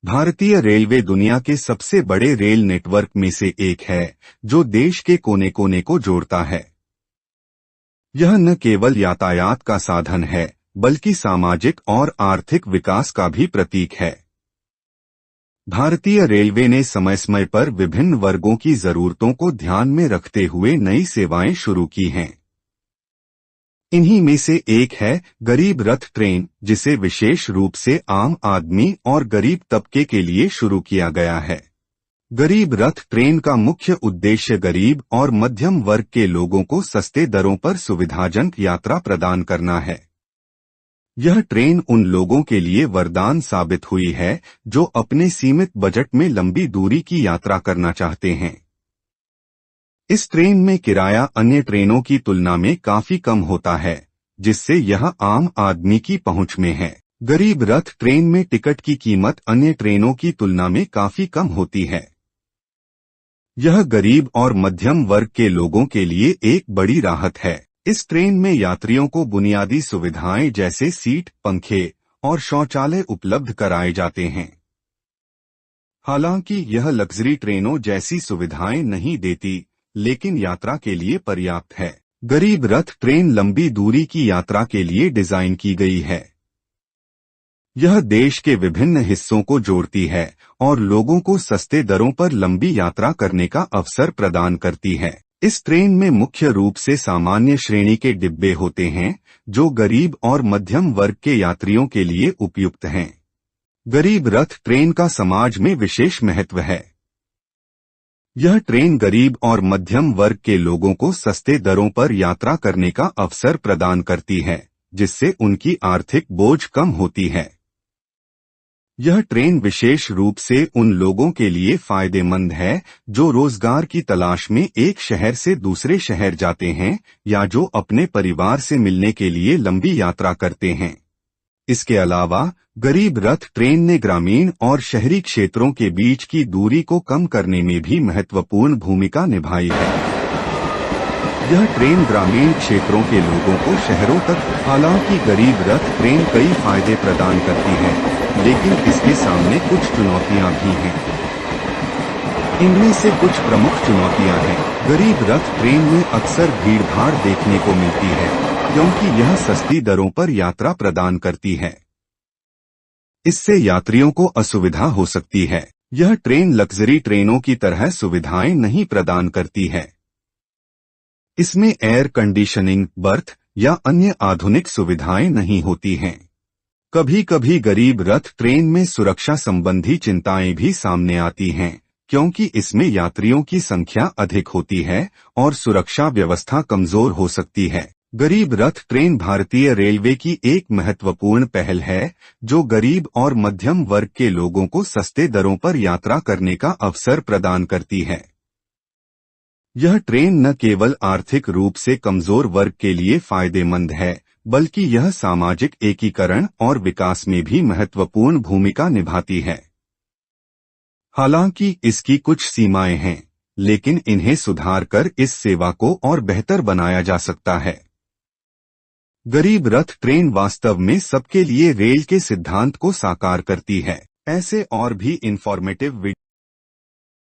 भारतीय रेलवे दुनिया के सबसे बड़े रेल नेटवर्क में से एक है, जो देश के कोने कोने को जोड़ता है। यह न केवल यातायात का साधन है, बल्कि सामाजिक और आर्थिक विकास का भी प्रतीक है। भारतीय रेलवे ने समय समय पर विभिन्न वर्गों की जरूरतों को ध्यान में रखते हुए नई सेवाएं शुरू की हैं। इन्हीं में से एक है गरीब रथ ट्रेन, जिसे विशेष रूप से आम आदमी और गरीब तबके के लिए शुरू किया गया है। गरीब रथ ट्रेन का मुख्य उद्देश्य गरीब और मध्यम वर्ग के लोगों को सस्ते दरों पर सुविधाजनक यात्रा प्रदान करना है। यह ट्रेन उन लोगों के लिए वरदान साबित हुई है जो अपने सीमित बजट में लंबी दूरी की यात्रा करना चाहते हैं। इस ट्रेन में किराया अन्य ट्रेनों की तुलना में काफी कम होता है, जिससे यह आम आदमी की पहुंच में है। गरीब रथ ट्रेन में टिकट की कीमत अन्य ट्रेनों की तुलना में काफी कम होती है। यह गरीब और मध्यम वर्ग के लोगों के लिए एक बड़ी राहत है। इस ट्रेन में यात्रियों को बुनियादी सुविधाएं जैसे सीट, पंखे और शौचालय उपलब्ध कराए जाते हैं। हालांकि यह लग्जरी ट्रेनों जैसी सुविधाएं नहीं देती, लेकिन यात्रा के लिए पर्याप्त है। गरीब रथ ट्रेन लंबी दूरी की यात्रा के लिए डिजाइन की गई है। यह देश के विभिन्न हिस्सों को जोड़ती है और लोगों को सस्ते दरों पर लंबी यात्रा करने का अवसर प्रदान करती है। इस ट्रेन में मुख्य रूप से सामान्य श्रेणी के डिब्बे होते हैं, जो गरीब और मध्यम वर्ग के यात्रियों के लिए उपयुक्त हैं। गरीब रथ ट्रेन का समाज में विशेष महत्व है। यह ट्रेन गरीब और मध्यम वर्ग के लोगों को सस्ते दरों पर यात्रा करने का अवसर प्रदान करती है, जिससे उनकी आर्थिक बोझ कम होती है। यह ट्रेन विशेष रूप से उन लोगों के लिए फायदेमंद है जो रोजगार की तलाश में एक शहर से दूसरे शहर जाते हैं या जो अपने परिवार से मिलने के लिए लंबी यात्रा करते हैं। इसके अलावा गरीब रथ ट्रेन ने ग्रामीण और शहरी क्षेत्रों के बीच की दूरी को कम करने में भी महत्वपूर्ण भूमिका निभाई है। यह ट्रेन ग्रामीण क्षेत्रों के लोगों को शहरों तक, हालांकि गरीब रथ ट्रेन कई फायदे प्रदान करती है, लेकिन इसके सामने कुछ चुनौतियां भी हैं। इनमें से कुछ प्रमुख चुनौतियां हैं। गरीब रथ ट्रेन में अक्सर भीड़भाड़ देखने को मिलती है, क्योंकि यह सस्ती दरों पर यात्रा प्रदान करती है। इससे यात्रियों को असुविधा हो सकती है। यह ट्रेन लग्जरी ट्रेनों की तरह सुविधाएं नहीं प्रदान करती है। इसमें एयर कंडीशनिंग, बर्थ या अन्य आधुनिक सुविधाएं नहीं होती हैं। कभी कभी गरीब रथ ट्रेन में सुरक्षा संबंधी चिंताएं भी सामने आती हैं, क्योंकि इसमें यात्रियों की संख्या अधिक होती है और सुरक्षा व्यवस्था कमजोर हो सकती है। गरीब रथ ट्रेन भारतीय रेलवे की एक महत्वपूर्ण पहल है, जो गरीब और मध्यम वर्ग के लोगों को सस्ते दरों पर यात्रा करने का अवसर प्रदान करती है। यह ट्रेन न केवल आर्थिक रूप से कमजोर वर्ग के लिए फायदेमंद है, बल्कि यह सामाजिक एकीकरण और विकास में भी महत्वपूर्ण भूमिका निभाती है। हालांकि इसकी कुछ सीमाएं हैं, लेकिन इन्हें सुधार कर इस सेवा को और बेहतर बनाया जा सकता है। गरीब रथ ट्रेन वास्तव में सबके लिए रेल के सिद्धांत को साकार करती है। ऐसे और भी इंफॉर्मेटिव